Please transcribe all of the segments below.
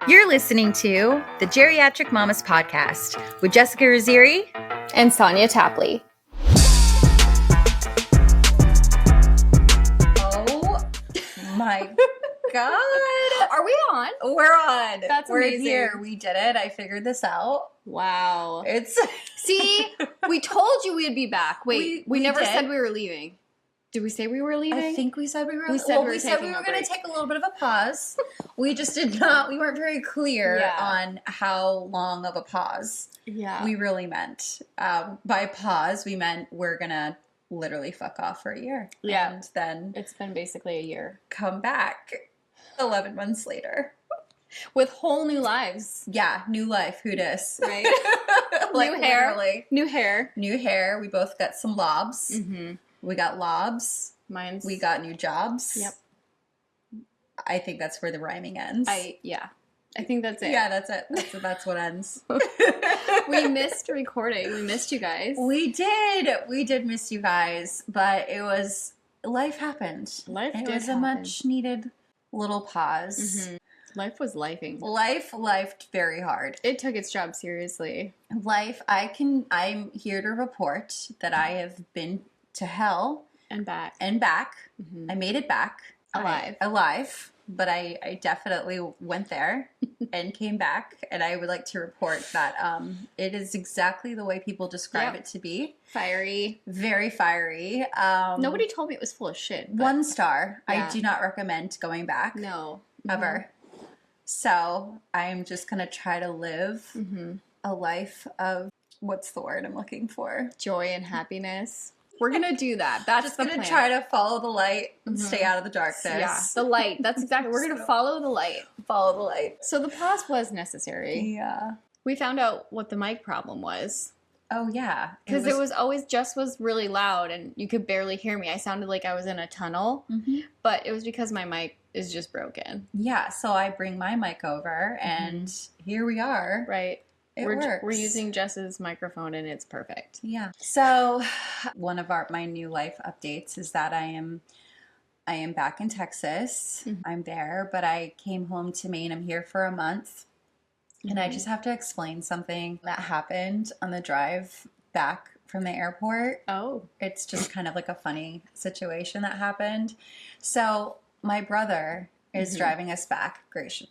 You're listening to the Geriatric Mamas podcast with Jessica Raziri and Sonia Tapley. Oh my God. Are we on? We're on. That's We're amazing. here. We did it. I figured this out. Wow. It's See, we told you we'd be back. Wait, we never did. said we were leaving. Did we say we were leaving? I think we said we were. We said we were going to take a little bit of a pause. We just did not. We weren't very clear on how long of a pause. Yeah. We really meant. By pause, we meant we're gonna literally fuck off for a year. Yeah. And then it's been basically a year. Come back 11 months later. With whole new lives. Yeah, new life. Who dis? Right. Like new hair. literally. New hair. New hair. We both got some lobs. Mm-hmm. We got lobs. We got new jobs. Yep. I think that's where the rhyming ends. I think that's it. Yeah, that's it. That's what ends. We missed recording. We missed you guys. We did miss you guys, but life happened. It was a much needed little pause. Mm-hmm. Life was lifing. Life lifed very hard. It took its job seriously. I'm here to report that I have been to hell and back. Mm-hmm. I made it back alive, but I definitely went there and came back, and I would like to report that it is exactly the way people describe it to be. Fiery. Very fiery. Nobody told me it was full of shit. 1 star. Yeah. I do not recommend going back. No. Ever. Mm-hmm. So I'm just going to try to live a life of, what's the word I'm looking for? Joy and happiness. We're going to do that. That's just the plan. Just going to try to follow the light and stay out of the darkness. Yeah, the light. That's exactly. We're going to follow the light. Follow the light. So the pause was necessary. Yeah. We found out what the mic problem was. Oh, yeah. Because it was always was really loud and you could barely hear me. I sounded like I was in a tunnel, but it was because my mic is just broken. Yeah, so I bring my mic over and here we are. Right. It works. We're using Jess's microphone and it's perfect. Yeah. So one of my new life updates is that I am back in Texas. I'm there, but I came home to Maine. I'm here for a month. And I just have to explain something that happened on the drive back from the airport. Oh. It's just kind of like a funny situation that happened. So my brother is driving us back. Gracious,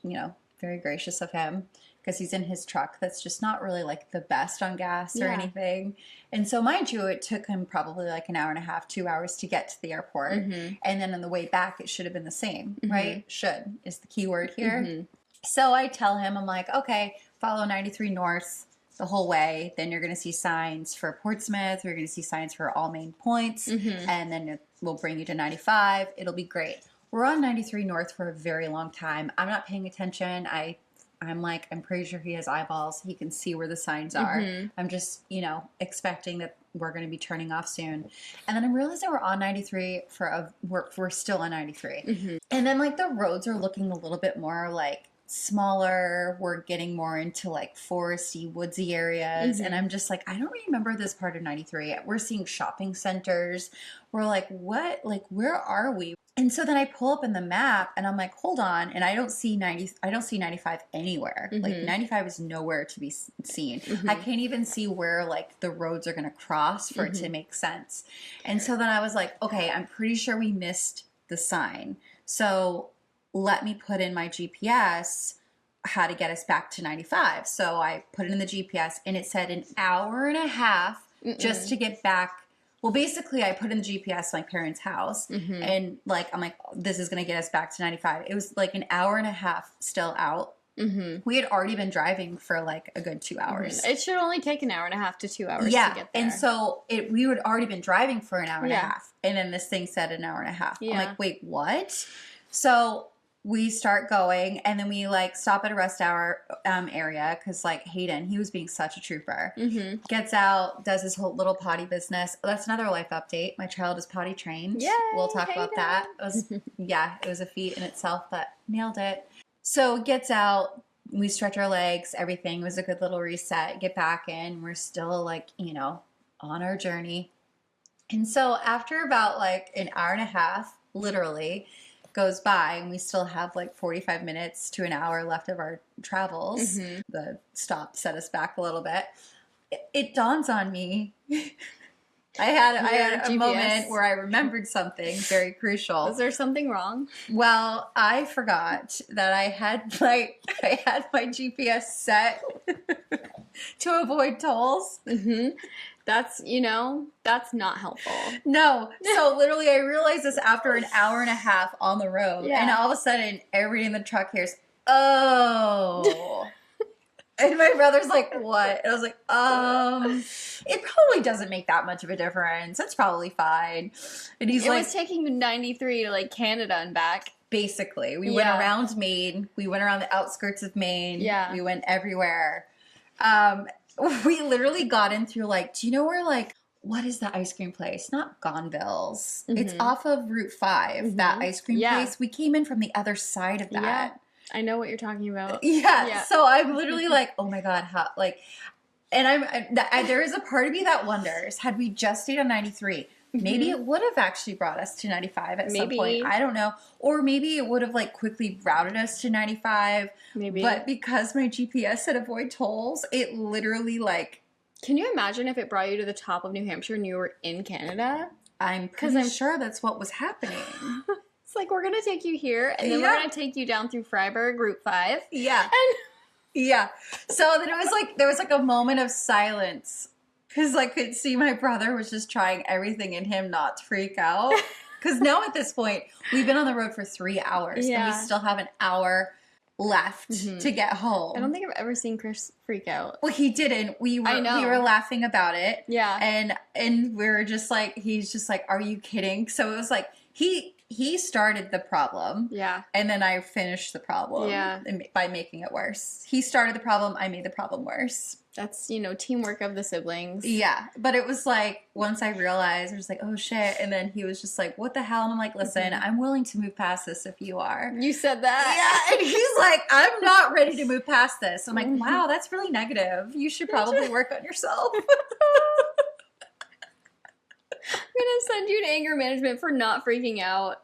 very gracious of him, because he's in his truck that's just not really like the best on gas or anything. And so mind you, it took him probably like an hour and a half, 2 hours to get to the airport. And then on the way back, it should have been the same, right? Should is the key word here. So I tell him, I'm like, okay, follow 93 North the whole way. Then you're going to see signs for Portsmouth. You're going to see signs for all main points. And then we'll bring you to 95. It'll be great. We're on 93 North for a very long time. I'm not paying attention. I'm like, I'm pretty sure he has eyeballs. He can see where the signs are. I'm just, expecting that we're going to be turning off soon. And then I'm realizing we're on 93 we're still on 93. And then like the roads are looking a little bit more like smaller. We're getting more into like foresty, woodsy areas. And I'm just like, I don't remember this part of 93. We're seeing shopping centers. We're like, what? Like, where are we? And so then I pull up in the map and I'm like, hold on. And I don't see 95 anywhere. Like 95 is nowhere to be seen. I can't even see where like the roads are going to cross for it to make sense. And so then I was like, okay, I'm pretty sure we missed the sign. So let me put in my GPS how to get us back to 95. So I put it in the GPS and it said an hour and a half just to get back. Well, basically, I put in the GPS to my parents' house, and like I'm like, this is gonna get us back to 95. It was like an hour and a half still out. We had already been driving for like a good 2 hours. It should only take an hour and a half to 2 hours to get there. And so we had already been driving for an hour and a half, and then this thing said an hour and a half. I'm like, wait, what? So we start going, and then we like stop at a rest hour area because like Hayden, he was being such a trooper. Gets out, does his whole little potty business. That's another life update. My child is potty trained. Yay, we'll talk about that. It was a feat in itself, but nailed it. So gets out, we stretch our legs, everything. It was a good little reset. Get back in. We're still like, on our journey. And so after about like an hour and a half, literally, goes by and we still have like 45 minutes to an hour left of our travels. The stop set us back a little bit. It dawns on me. I had a moment where I remembered something very crucial. Was there something wrong? Well, I forgot that I had my GPS set to avoid tolls. That's not helpful. No. So literally I realized this after an hour and a half on the road. Yeah. And all of a sudden everybody in the truck hears, oh. And my brother's like, what? And I was like, it probably doesn't make that much of a difference. It's probably fine. And he's like, it was taking 93 to like Canada and back. Basically, we went around Maine. We went around the outskirts of Maine. Yeah. We went everywhere. We literally got in through like, do you know where like, what is the ice cream place? Not Gonville's. It's off of Route 5, that ice cream place. We came in from the other side of that. Yeah. I know what you're talking about. Yeah. So I'm literally like, oh my God, how, like, and there is a part of me that wonders, had we just stayed on 93, maybe it would have actually brought us to 95 at some point. I don't know. Or maybe it would have like quickly routed us to 95. Maybe. But because my GPS said avoid tolls, it literally like. Can you imagine if it brought you to the top of New Hampshire and you were in Canada? I'm sure that's what was happening. It's like, we're going to take you here, and then we're going to take you down through Freiburg, Route 5. Yeah. And yeah. So then it was like, there was like a moment of silence. Because I could see my brother was just trying everything in him not to freak out. Because now at this point, we've been on the road for 3 hours. And we still have an hour left to get home. I don't think I've ever seen Chris freak out. Well, he didn't. We were laughing about it. Yeah. And we were just like, he's just like, are you kidding? So it was like, he started the problem. Yeah. And then I finished the problem. Yeah. By making it worse. He started the problem. I made the problem worse. That's, teamwork of the siblings. Yeah. But it was like, once I realized, I was like, oh shit. And then he was just like, what the hell? And I'm like, listen, I'm willing to move past this if you are. You said that? Yeah. And he's like, I'm not ready to move past this. I'm like, wow, that's really negative. You should probably work on yourself. I'm going to send you to anger management for not freaking out.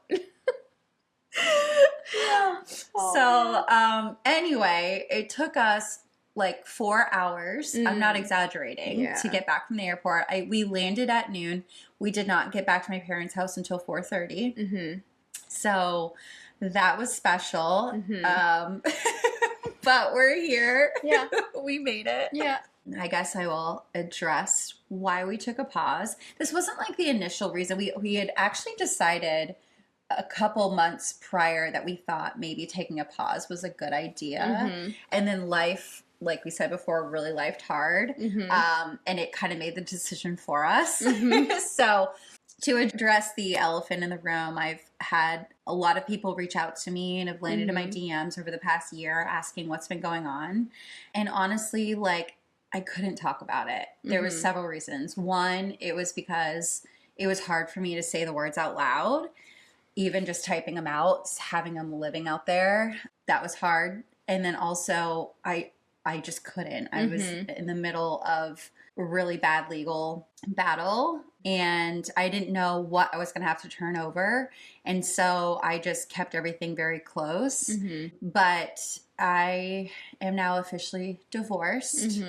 Yeah. So, anyway, it took us like 4 hours. I'm not exaggerating to get back from the airport. We landed at noon. We did not get back to my parents' house until 4:30. So that was special. But we're here. Yeah. We made it. Yeah. I guess I will address why we took a pause. This wasn't like the initial reason. We had actually decided a couple months prior that we thought maybe taking a pause was a good idea. And then life, like we said before, really lifed hard. And it kind of made the decision for us. So to address the elephant in the room, I've had a lot of people reach out to me and have landed in my DMs over the past year asking what's been going on. And honestly, like, I couldn't talk about it. There was several reasons. One, it was because it was hard for me to say the words out loud. Even just typing them out, having them living out there, that was hard. And then also, I just couldn't. I was in the middle of a really bad legal battle, and I didn't know what I was going to have to turn over. And so I just kept everything very close. But I am now officially divorced,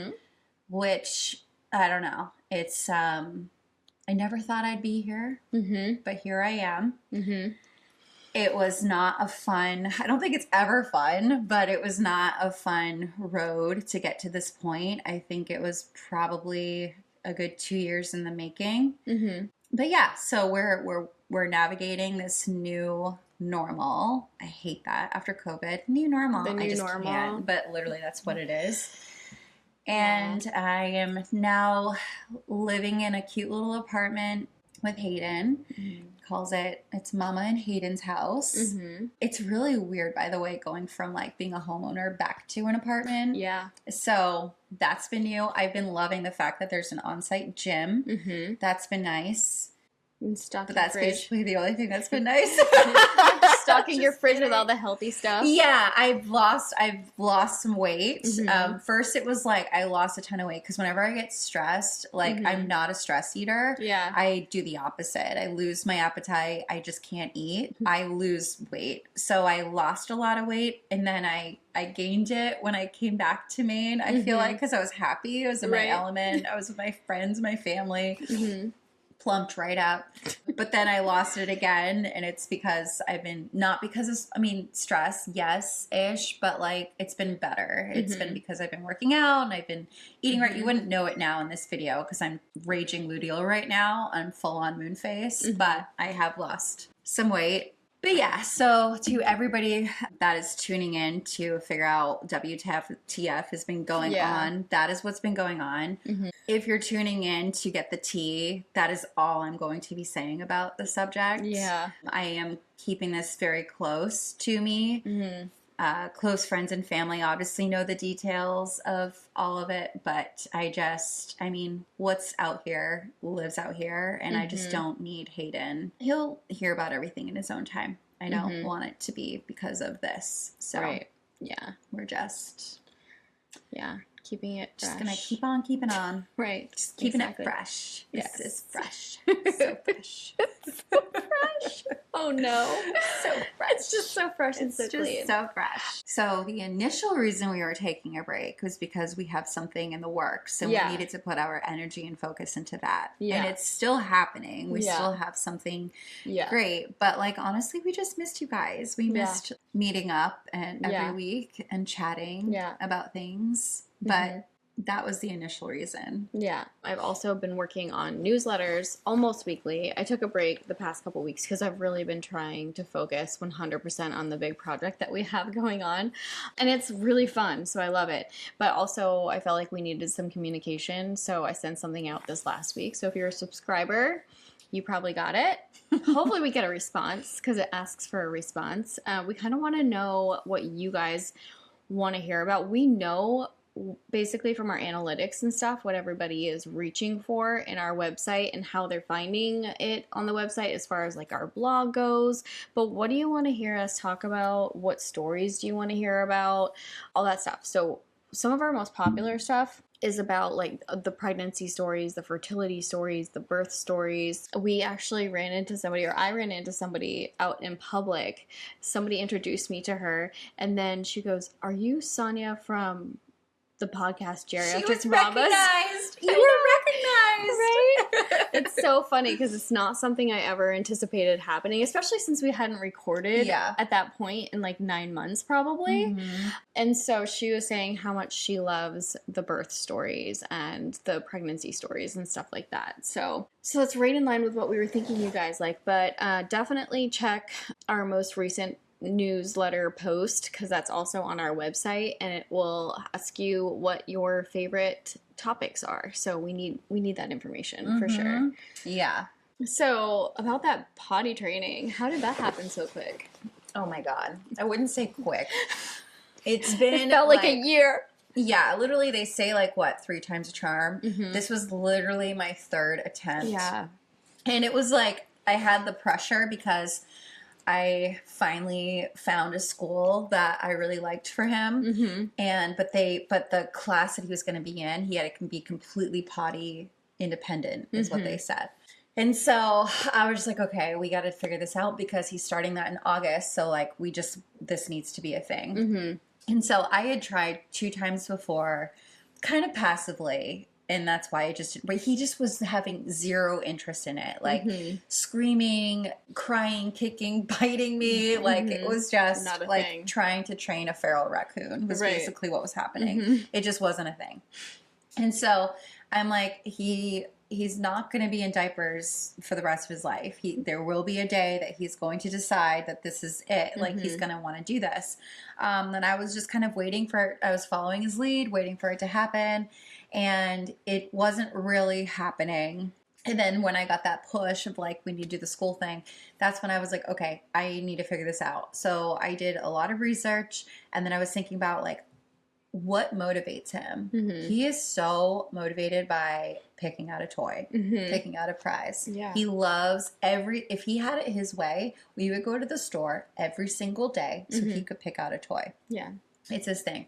which, I don't know. It's, I never thought I'd be here, but here I am. It was not a fun, I don't think it's ever fun, but it was not a fun road to get to this point. I think it was probably a good 2 years in the making. But yeah, so we're navigating this new normal. I hate that after COVID. New normal. The new I just normal. can't, but literally that's what it is. And I am now living in a cute little apartment with Hayden. It's Mama and Hayden's house. It's really weird, by the way, going from like being a homeowner back to an apartment. Yeah. So that's been new. I've been loving the fact that there's an on-site gym. That's been nice. And stocking But that's your fridge. basically the only thing that's been nice. Stocking your Just fridge with kidding. all the healthy stuff. Yeah, I've lost some weight. Mhm. First, it was like I lost a ton of weight because whenever I get stressed, like I'm not a stress eater. Yeah. I do the opposite. I lose my appetite. I just can't eat. I lose weight. So I lost a lot of weight, and then I gained it when I came back to Maine. I feel like because I was happy. I was in my Right. element. I was with my friends, my family. Mm-hmm. Plumped right up. But then I lost it again, and it's because I've been, not because of, I mean, stress, yes-ish, but like it's been better. It's been because I've been working out and I've been eating right. You wouldn't know it now in this video because I'm raging luteal right now. I'm full on moon face, but I have lost some weight. But yeah, so to everybody that is tuning in to figure out WTF has been going on, that is what's been going on. If you're tuning in to get the tea, that is all I'm going to be saying about the subject. Yeah. I am keeping this very close to me. Close friends and family obviously know the details of all of it, but I mean, what's out here lives out here, and I just don't need Hayden. He'll hear about everything in his own time. I don't want it to be because of this. So Right. Yeah. we're just Keeping it fresh. just gonna keep on keeping on. Right. Just keeping Exactly. it fresh. Yes. This is fresh. So fresh. Fresh. Oh no. So fresh. It's just so fresh and so It's clean. just so fresh. So the initial reason we were taking a break was because we have something in the works, and we needed to put our energy and focus into that. Yeah. And it's still happening. We still have something great. But like honestly, we just missed you guys. We missed meeting up and every week and chatting about things. But that was the initial reason. Yeah. I've also been working on newsletters almost weekly. I took a break the past couple weeks because I've really been trying to focus 100% on the big project that we have going on. And it's really fun, so I love it. But also, I felt like we needed some communication, so I sent something out this last week. So if you're a subscriber, you probably got it. Hopefully we get a response because it asks for a response. We kind of want to know what you guys want to hear about. We know basically from our analytics and stuff what everybody is reaching for in our website and how they're finding it on the website as far as like our blog goes. But what do you want to hear us talk about? What stories do you want to hear about? All that stuff. So some of our most popular stuff is about like the pregnancy stories, the fertility stories, the birth stories. We actually ran into somebody, or I ran into somebody out in public. Somebody introduced me to her, and then she goes, "Are you Sonia from the podcast Geriatric She was Mamas?" recognized. You were recognized. Right? It's so funny because it's not something I ever anticipated happening, especially since we hadn't recorded at that point in like 9 months probably. And so she was saying how much she loves the birth stories and the pregnancy stories and stuff like that. So it's right in line with what we were thinking you guys like. But definitely check our most recent newsletter post because that's also on our website, and it will ask you what your favorite topics are. So we need that information for sure. Yeah. So about that potty training, how did that happen so quick? Oh my God. I wouldn't say quick. It's been It felt like a year. Yeah, literally they say like what, 3 times a charm. This was literally my 3rd attempt. Yeah. And it was like I had the pressure because I finally found a school that I really liked for him. And but the class that he was going to be in, he had to be completely potty independent is what they said. And so I was just like, okay, we got to figure this out because he's starting that in August. So like this needs to be a thing. And so I had tried 2 times before, kind of passively. And that's why he just was having zero interest in it. Like screaming, crying, kicking, biting me. Like it was just like thing. Trying to train a feral raccoon was basically what was happening. It just wasn't a thing. And so I'm like, he's not going to be in diapers for the rest of his life. There will be a day that he's going to decide that this is it. Like he's going to want to do this. And I was just kind of I was following his lead, waiting for it to happen. And it wasn't really happening. And then when I got that push of like, we need to do the school thing, that's when I was like, okay, I need to figure this out. So I did a lot of research, and then I was thinking about like, what motivates him? Mm-hmm. He is so motivated by picking out a toy, picking out a prize. Yeah. He loves if he had it his way, we would go to the store every single day so he could pick out a toy. Yeah. It's his thing.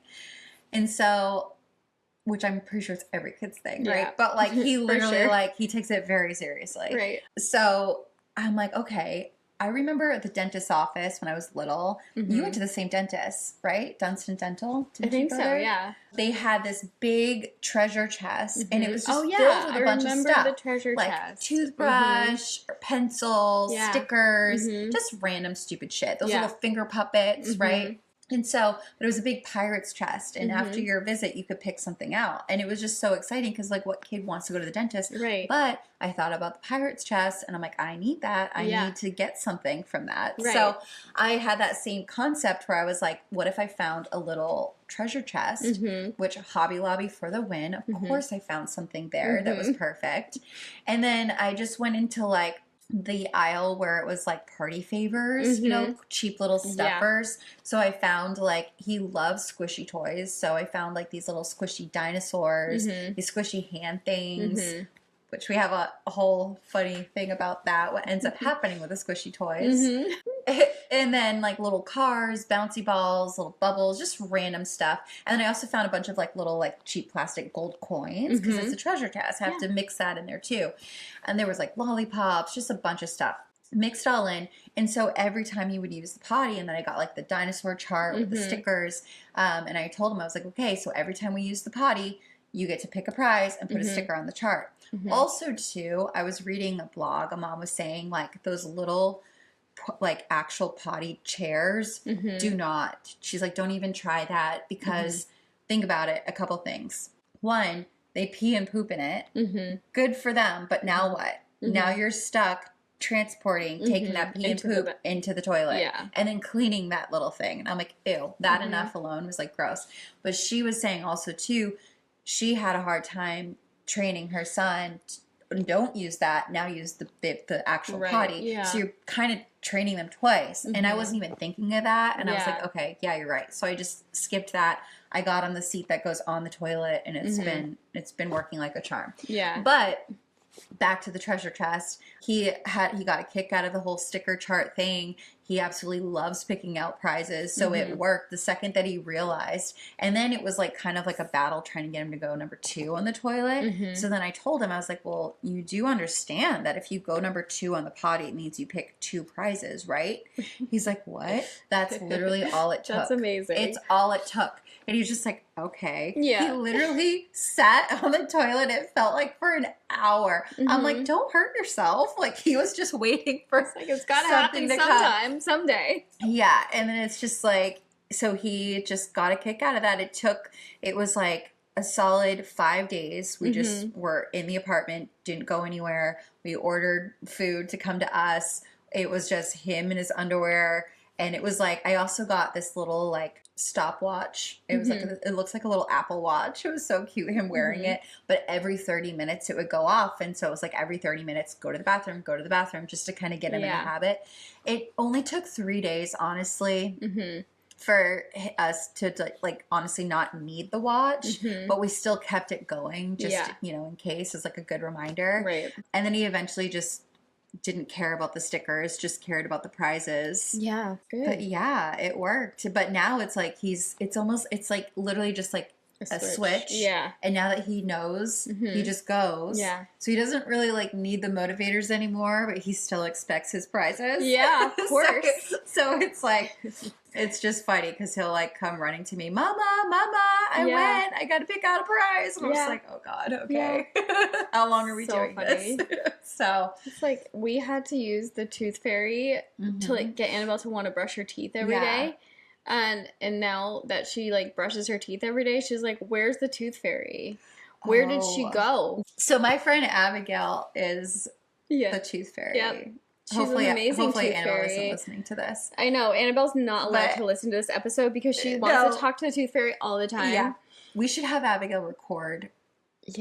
And so, which I'm pretty sure it's every kid's thing, Yeah. right? But like he literally sure. like he takes it very seriously. Right. So I'm like, okay. I remember at the dentist's office when I was little, you went to the same dentist, right? Dunstan Dental? I think so, yeah. They had this big treasure chest, and it was just filled with a bunch of I remember stuff. the treasure like chest. toothbrush, or pencils, stickers, just random stupid shit. Those little finger puppets, right? And so, but it was a big pirate's chest. And after your visit, you could pick something out. And it was just so exciting because, like, what kid wants to go to the dentist? Right. But I thought about the pirate's chest and I'm like, I need that. I need to get something from that. Right. So I had that same concept where I was like, what if I found a little treasure chest, which Hobby Lobby for the win. Of course, I found something there that was perfect. And then I just went into like, the aisle where it was like party favors, you know, cheap little stuffers. So I found like, he loves squishy toys. So I found like these little squishy dinosaurs, these squishy hand things, which we have a whole funny thing about that. What ends up happening with the squishy toys. And then like little cars, bouncy balls, little bubbles, just random stuff. And then I also found a bunch of like little like cheap plastic gold coins because it's a treasure chest. I have to mix that in there too. And there was like lollipops, just a bunch of stuff. Mixed all in. And so every time he would use the potty, and then I got like the dinosaur chart with the stickers. And I told him, I was like, okay, so every time we use the potty, you get to pick a prize and put a sticker on the chart. Also too, I was reading a blog. A mom was saying like those little like actual potty chairs do not. She's like, don't even try that because think about it. A couple things. One, they pee and poop in it. Good for them. But now what? Now you're stuck transporting, taking that pee and poop into the toilet and then cleaning that little thing. And I'm like, ew, that enough alone was like gross. But she was saying also too, she had a hard time training her son don't use that, now use the actual potty. So you're kind of training them twice. And I wasn't even thinking of that. And I was like, okay, yeah, you're right. So I just skipped that. I got on the seat that goes on the toilet, and it's been working like a charm. Yeah. But back to the treasure chest, he got a kick out of the whole sticker chart thing. He absolutely loves picking out prizes. So it worked the second that he realized. And then it was like kind of like a battle trying to get him to go number 2 on the toilet. So then I told him, I was like, well, you do understand that if you go number 2 on the potty, it means you pick 2 prizes, right? He's like, what? That's literally all it took. That's amazing. It's all it took. And he's just like, okay. Yeah. He literally sat on the toilet, it felt like for an hour. I'm like, don't hurt yourself. Like, he was just waiting for it's gotta happen sometime, someday. Yeah. And then it's just like, so he just got a kick out of that. It was like a solid 5 days. We just were in the apartment, didn't go anywhere. We ordered food to come to us. It was just him in his underwear. And it was like, I also got this little like stopwatch. It was like, it looks like a little Apple Watch. It was so cute, him wearing it. But every 30 minutes it would go off. And so it was like every 30 minutes, go to the bathroom, just to kind of get him in the habit. It only took 3 days, honestly, for us to like honestly not need the watch. But we still kept it going just, in case, as like a good reminder. Right. And then he eventually just didn't care about the stickers, just cared about the prizes. Yeah, good. But yeah, it worked. But now it's like it's like literally just like a switch. Yeah. And now that he knows, he just goes. Yeah. So he doesn't really like need the motivators anymore, but he still expects his prizes. Yeah, of course. So it's like, it's just funny because he'll like come running to me, Mama, I went. I got to pick out a prize. And I'm just like, oh God, okay. How long are we doing this? So it's like we had to use the tooth fairy to like get Annabelle to want to brush her teeth every day. And now that she like brushes her teeth every day, she's like, where's the tooth fairy? Where did she go? So my friend Abigail is the tooth fairy. Yep. She's an amazing tooth Annabelle fairy. isn't listening to this. I know. Annabelle's not allowed to listen to this episode because she wants to talk to the tooth fairy all the time. Yeah. We should have Abigail record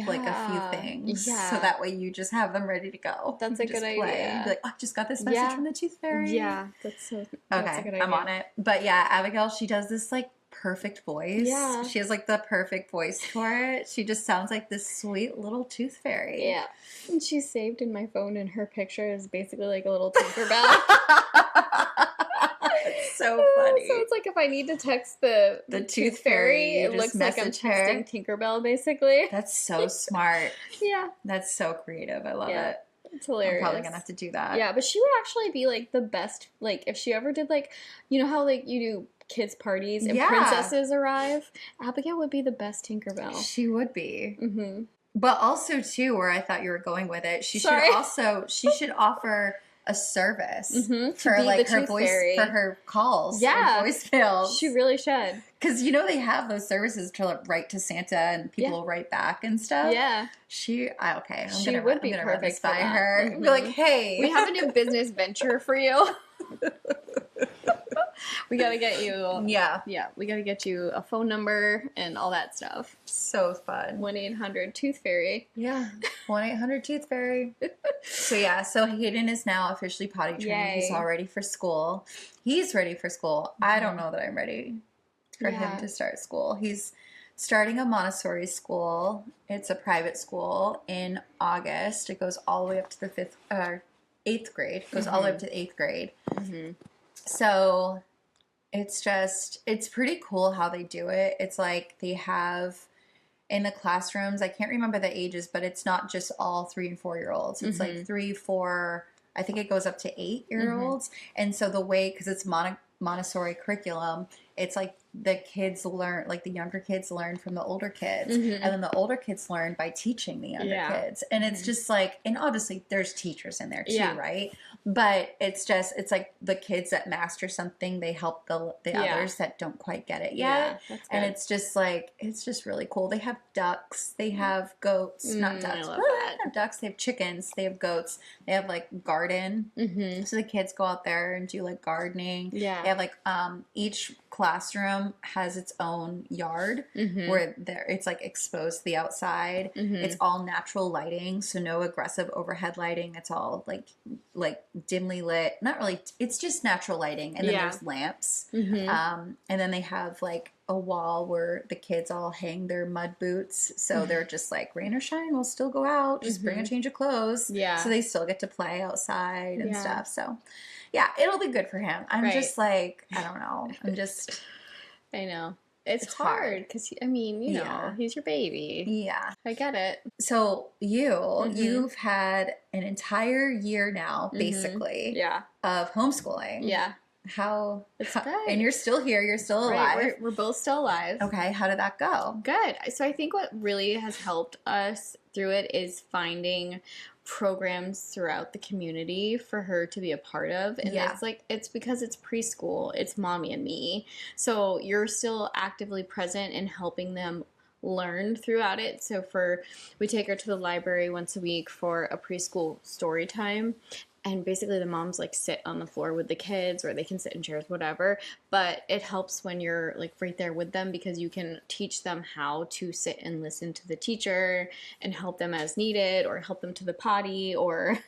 like a few things. Yeah. So that way you just have them ready to go. That's a good idea. Be like, oh, I just got this message from the tooth fairy. Yeah. That's a good idea. I'm on it. But yeah, Abigail, she does this like perfect voice. Yeah. She has like the perfect voice for it. She just sounds like this sweet little tooth fairy. Yeah. And she's saved in my phone, and her picture is basically like a little Tinkerbell. It's so funny. So it's like if I need to text the tooth fairy, it looks like I'm texting Tinkerbell, basically. That's so smart. Yeah. That's so creative. I love it. It's hilarious. I'm probably gonna have to do that. Yeah, but she would actually be like the best, like if she ever did like, you know how like you do kids parties and princesses arrive? Abigail would be the best Tinkerbell. She would be. Mm-hmm. But also too, where I thought you were going with it, she should offer a service for like her voice fairy. For her calls, yeah, voicemails. She really should, because they have those services to like, write to Santa and people will write back and stuff. Yeah, she would be perfect by her. Mm-hmm. Be like, hey, we have a new business venture for you. We gotta get you. Yeah, we gotta get you a phone number and all that stuff. So fun. 1-800-Tooth Fairy. Yeah, 1-800-Tooth Fairy. So Hayden is now officially potty trained. Yay. He's all ready for school. He's ready for school. I don't know that I'm ready for him to start school. He's starting a Montessori school. It's a private school in August. It goes all the way up to the 8th grade. It goes all the way up to the 8th grade. Mm-hmm. So it's pretty cool how they do it. It's like they have in the classrooms, I can't remember the ages, but it's not just all 3 and 4 year olds. It's like 3, 4, I think it goes up to 8 year olds. And so the way, because it's Montessori curriculum, it's like the kids learn, like the younger kids learn from the older kids, and then the older kids learn by teaching the younger kids. And it's just like, and obviously there's teachers in there too, right? But it's like the kids that master something, they help the others that don't quite get it yet. And it's just like, it's just really cool. They have ducks, they have goats, not ducks, I love they that. have ducks, they have chickens, they have goats, they have like garden. So the kids go out there and do like gardening. They have like each classroom has its own yard where it's like exposed to the outside. It's all natural lighting, so no aggressive overhead lighting. It's all like dimly lit, not really, it's just natural lighting, and then there's lamps, and then they have like a wall where the kids all hang their mud boots, so they're just like, rain or shine, we'll still go out, just bring a change of clothes, so they still get to play outside and stuff. So yeah, it'll be good for him. I'm just like, I don't know, I know. It's hard because, I mean, you know, he's your baby. Yeah. I get it. So you've had an entire year now, basically, of homeschooling. Yeah. It's good. And you're still here. You're still alive. Right, we're both still alive. Okay. How did that go? Good. So I think what really has helped us through it is finding programs throughout the community for her to be a part of, and it's because it's preschool, it's mommy and me, so you're still actively present in helping them learn throughout it. So we take her to the library once a week for a preschool story time, and basically the moms like sit on the floor with the kids, or they can sit in chairs, whatever, but it helps when you're like right there with them, because you can teach them how to sit and listen to the teacher and help them as needed, or help them to the potty, or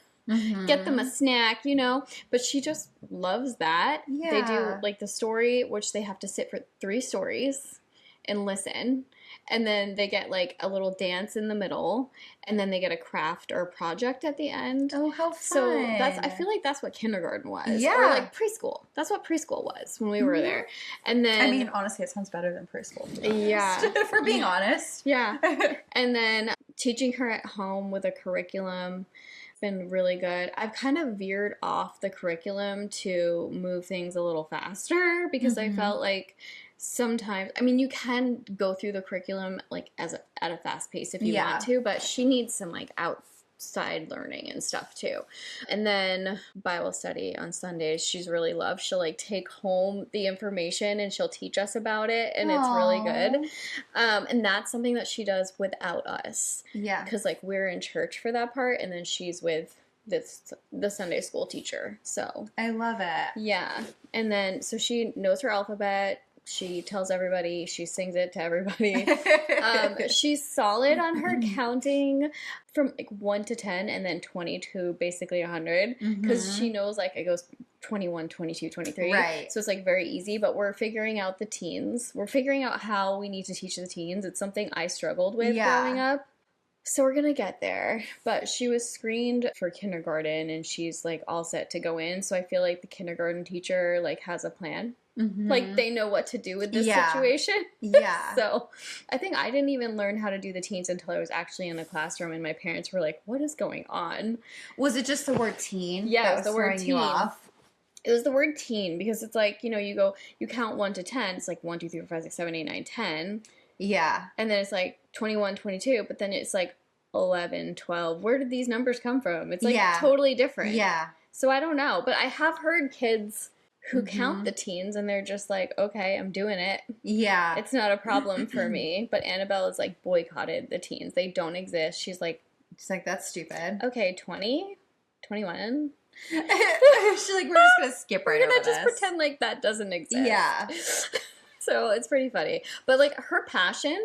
get them a snack, you know. But she just loves that. They do like the story, which they have to sit for 3 stories and listen. And then they get like a little dance in the middle, and then they get a craft or a project at the end. Oh, how fun. So I feel like that's what kindergarten was. Yeah. Or like preschool. That's what preschool was when we were there. And then, I mean, honestly, it sounds better than preschool. Yeah. If we're being honest. Yeah. And then teaching her at home with a curriculum been really good. I've kind of veered off the curriculum to move things a little faster, because I felt like sometimes, I mean, you can go through the curriculum like at a fast pace if you want to, but she needs some like outside learning and stuff too. And then Bible study on Sundays, she's really loved. She'll like take home the information and she'll teach us about it, and it's really good. And that's something that she does without us. Yeah. Because like we're in church for that part, and then she's with the Sunday school teacher. So I love it. Yeah. And then so she knows her alphabet. She tells everybody, she sings it to everybody. She's solid on her counting from like 1 to 10, and then 20 to basically 100, because she knows like it goes 21, 22, 23. Right. So it's like very easy, but we're figuring out the teens. We're figuring out how we need to teach the teens. It's something I struggled with growing up. So we're going to get there. But she was screened for kindergarten and she's like all set to go in. So I feel like the kindergarten teacher like has a plan. Mm-hmm. Like they know what to do with this situation. Yeah. So I think I didn't even learn how to do the teens until I was actually in the classroom and my parents were like, what is going on? Was it just the word teen? Yeah, that it was the word throwing teen. you off? It was the word teen because it's like, you know, you count 1 to 10. It's like 1, 2, 3, 4, 5, 6, 7, 8, 9, 10. Yeah. And then it's like 21, 22. But then it's like 11, 12. Where did these numbers come from? It's like totally different. Yeah. So I don't know. But I have heard kids who count the teens and they're just like, okay, I'm doing it. Yeah. It's not a problem for me. But Annabelle is like boycotted the teens. They don't exist. She's like, that's stupid. okay, 20, 21. She's like, we're just going to skip right over this. We're going to just pretend like that doesn't exist. Yeah. So it's pretty funny. But like her passion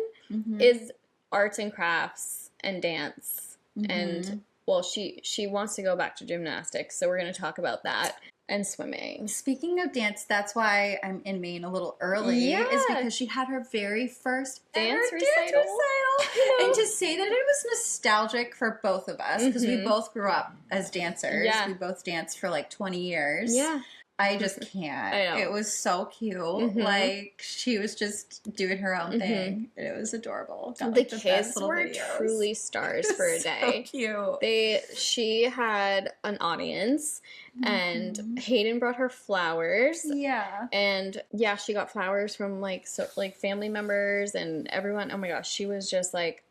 is arts and crafts and dance. And well, she wants to go back to gymnastics. So we're going to talk about that. And swimming. Speaking of dance, that's why I'm in Maine a little early. Yeah. Is because she had her very first dance recital. Yeah. And to say that it was nostalgic for both of us, because we both grew up as dancers. Yeah. We both danced for like 20 years. Yeah. I just can't. I know. It was so cute. Like, she was just doing her own thing. And it was adorable. Got, like, the best kids little were videos. truly stars for a day. So cute. She had an audience, and Hayden brought her flowers. Yeah. And yeah, she got flowers from like family members and everyone. Oh my gosh, she was just like,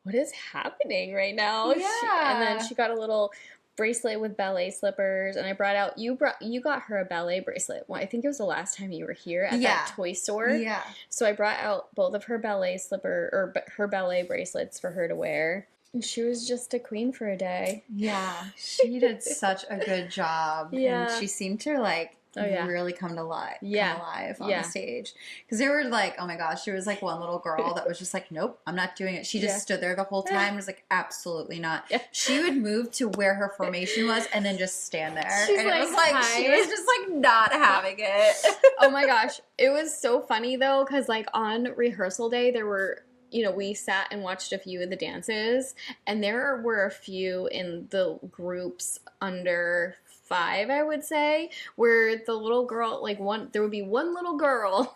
what is happening right now? Yeah. And then she got a little bracelet with ballet slippers, and I brought out you got her a ballet bracelet. Well, I think it was the last time you were here at that toy store. Yeah. So I brought out both of her ballet her ballet bracelets for her to wear. And she was just a queen for a day. Yeah. She did such a good job. Yeah. And she seemed to like really come alive on the stage. Because they were like, oh my gosh, there was like one little girl that was just like, nope, I'm not doing it. She just stood there the whole time and was like, absolutely not. Yeah. She would move to where her formation was and then just stand there. She's and like, it was like, she was just like not having it. Oh my gosh. It was so funny though, because like on rehearsal day, there were, you know, we sat and watched a few of the dances, and there were a few in the groups under 5, I would say, where the little girl, like there would be one little girl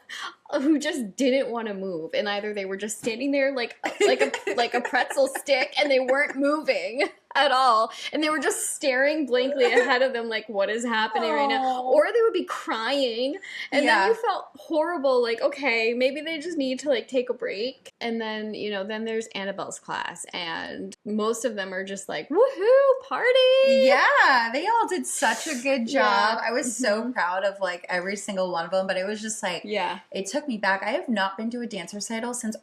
who just didn't want to move, and either they were just standing there like a pretzel stick, and they weren't moving at all, and they were just staring blankly ahead of them like, what is happening right now? Or they would be crying, and then you felt horrible, like, okay, maybe they just need to like take a break. And then, you know, then there's Annabelle's class, and most of them are just like, woohoo, party! Yeah, they all did such a good job. I was so proud of like every single one of them, but it was just like, it took me back. I have not been to a dance recital since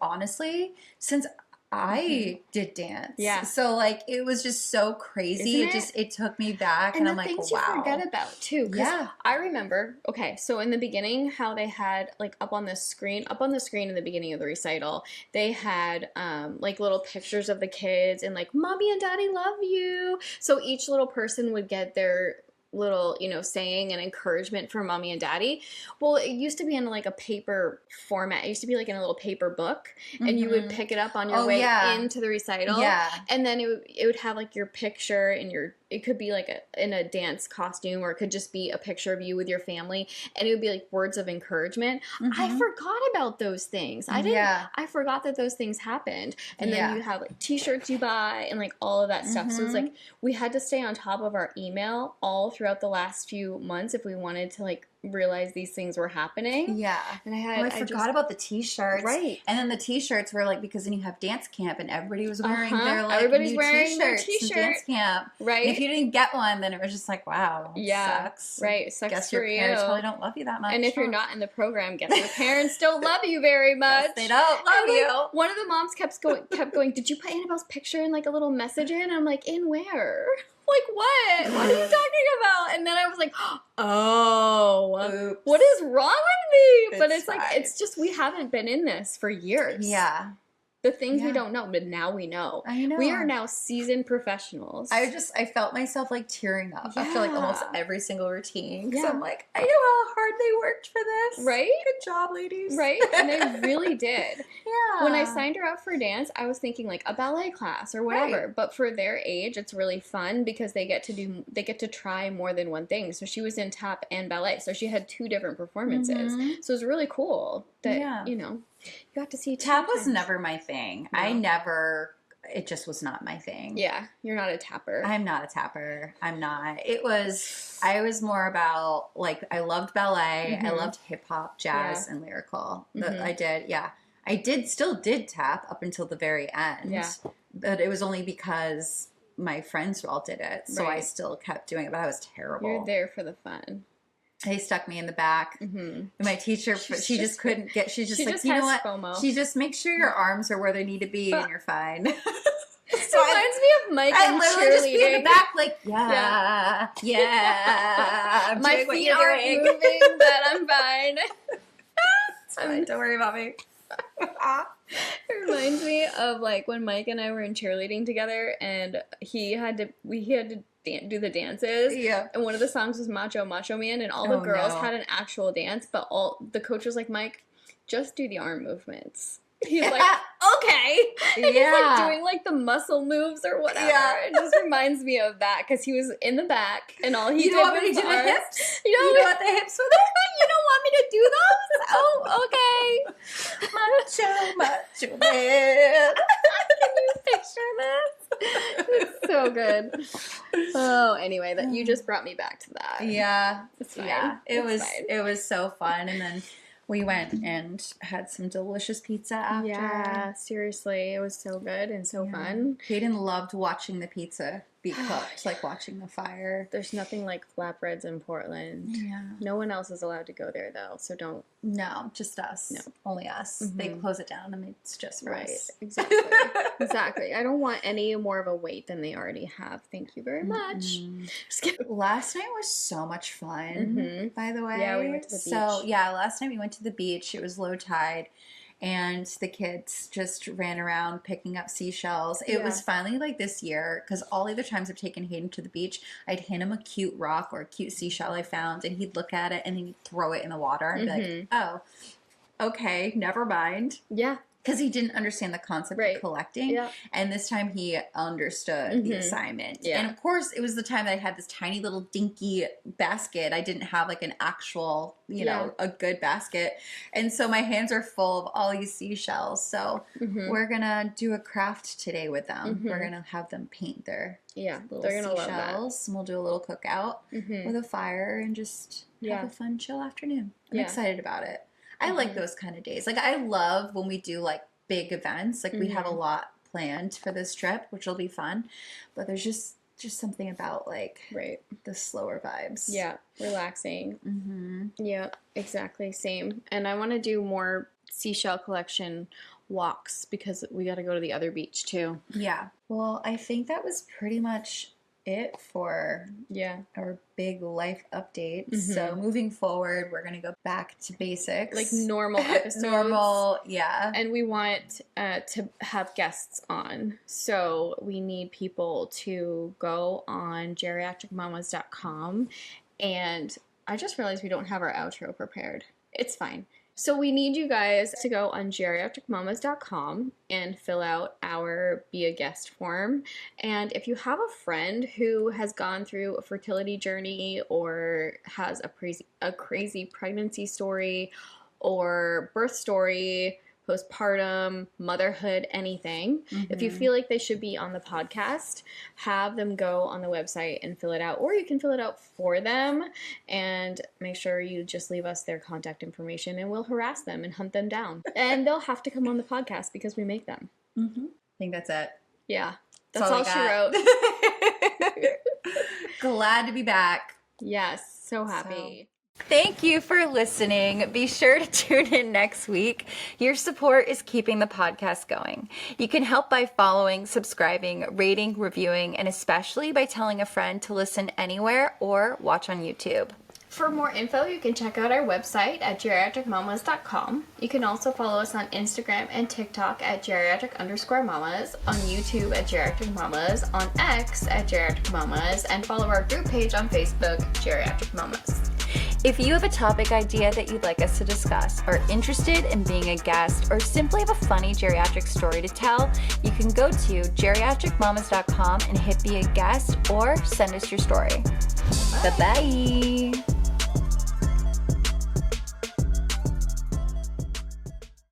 I did dance. Yeah. So like it was just so crazy. It took me back, and I'm like, wow. And the things you forget about too. Yeah. I remember. Okay, so in the beginning, how they had like up on the screen in the beginning of the recital, they had like little pictures of the kids and like, mommy and daddy love you. So each little person would get their little, you know, saying and encouragement from mommy and daddy. Well, it used to be in like a paper format. It used to be like in a little paper book, and you would pick it up on your way into the recital. Yeah. And then it would have like your picture and it could be like in a dance costume, or it could just be a picture of you with your family, and it would be like words of encouragement. I forgot about those things. I forgot that those things happened. And then you have like t-shirts you buy and like all of that stuff. So it's like we had to stay on top of our email all throughout the last few months if we wanted to like realize these things were happening. Yeah. And I forgot about the t-shirts. Right. And then the t-shirts were like, because then you have dance camp and everybody was wearing their like new t-shirts in dance camp. Right. And if you didn't get one, then it was just like, wow, sucks. Right. Sucks guess for your parents probably don't love you that much. And if you're not in the program, guess your parents don't love you very much. Yes, they don't love you. One of the moms kept going, did you put Annabelle's picture in like a little message in? And I'm like, in where? Like, what? What are you talking about? And then I was like, oh, oops. What is wrong with me? But it's like, it's just, we haven't been in this for years. Yeah. The things we don't know, but now we know. I know. We are now seasoned professionals. I felt myself like tearing up after like almost every single routine. Because I'm like, I know how hard they worked for this. Right? Good job, ladies. Right? And they really did. Yeah. When I signed her up for dance, I was thinking like a ballet class or whatever. Right. But for their age, it's really fun because they get to try more than one thing. So she was in tap and ballet. So she had 2 different performances. Mm-hmm. So it was really cool that, you know, you got to see tap was never my thing. No. It just was not my thing. Yeah, you're not a tapper. I'm not a tapper. I'm not. I was more about, like, I loved ballet. I loved hip hop, jazz, and lyrical. I still did tap up until the very end. Yeah. But it was only because my friends all did it. So I still kept doing it, but I was terrible. You're there for the fun. They stuck me in the back. And my teacher, she just couldn't get, she's just like, you know what? FOMO. She just makes sure your arms are where they need to be and you're fine. So it reminds me of Mike and literally just be in the back like, yeah. My feet aren't moving, but I'm fine. It's fine. Don't worry about me. It reminds me of like when Mike and I were in cheerleading together and we had to do the dances. Yeah. And one of the songs was Macho Macho Man, and all the girls had an actual dance, but the coach was like, Mike, just do the arm movements. He's like, okay. And he's like doing like the muscle moves or whatever. Yeah. It just reminds me of that because he was in the back and all he did was do the hips? You don't want the hips with it? You don't want me to do those? Oh, okay. Macho Macho Man. Can you picture this? It's so good. Oh, anyway, that you just brought me back to that. Yeah. It's fine. Yeah. It was so fun. And then we went and had some delicious pizza after. Yeah, seriously. It was so good and so fun. Hayden loved watching the pizza be cooked, like watching the fire. There's nothing like flatbreads in Portland. Yeah. No one else is allowed to go there, though, so don't. No, just us. No. Only us. Mm-hmm. They close it down and it's just for us. Exactly. Exactly. I don't want any more of a wait than they already have. Thank you very much. Last night was so much fun, by the way. Yeah, we went to the beach. So, yeah, last night we went to the beach. It was low tide. And the kids just ran around picking up seashells. It was finally like this year, because all the other times I've taken Hayden to the beach, I'd hand him a cute rock or a cute seashell I found, and he'd look at it, and then he'd throw it in the water and be like, oh, okay, never mind. Yeah. Because he didn't understand the concept of collecting. Yeah. And this time he understood the assignment. Yeah. And of course, it was the time that I had this tiny little dinky basket. I didn't have like an actual, you know, a good basket. And so my hands are full of all these seashells. So we're going to do a craft today with them. We're going to have them paint their little seashells. And we'll do a little cookout with a fire and just have a fun, chill afternoon. I'm excited about it. I like those kind of days. Like, I love when we do, like, big events. Like, we have a lot planned for this trip, which will be fun. But there's just something about, like, the slower vibes. Yeah, relaxing. Yeah, exactly. Same. And I want to do more seashell collection walks because we got to go to the other beach, too. Yeah. Well, I think that was pretty much it for our big life updates. So moving forward, we're going to go back to basics. Like normal episodes. And we want to have guests on. So we need people to go on geriatricmamas.com. And I just realized we don't have our outro prepared. It's fine. So we need you guys to go on geriatricmamas.com and fill out our Be a Guest form. And if you have a friend who has gone through a fertility journey or has a crazy pregnancy story or birth story, postpartum, motherhood, anything. If you feel like they should be on the podcast, have them go on the website and fill it out, or you can fill it out for them and make sure you just leave us their contact information and we'll harass them and hunt them down. And they'll have to come on the podcast because we make them. I think that's it. Yeah. That's all she wrote. Glad to be back. Yes. So happy. Thank you for listening. Be sure to tune in next week. Your support is keeping the podcast going. You can help by following, subscribing, rating, reviewing, and especially by telling a friend to listen anywhere or watch on YouTube. For more info, you can check out our website at geriatricmamas.com. You can also follow us on Instagram and TikTok at geriatric_mamas, on YouTube at Geriatric Mamas, on X at Geriatric Mamas, and follow our group page on Facebook, Geriatric Mamas. If you have a topic idea that you'd like us to discuss, are interested in being a guest, or simply have a funny geriatric story to tell, you can go to geriatricmamas.com and hit be a guest or send us your story. Bye-bye.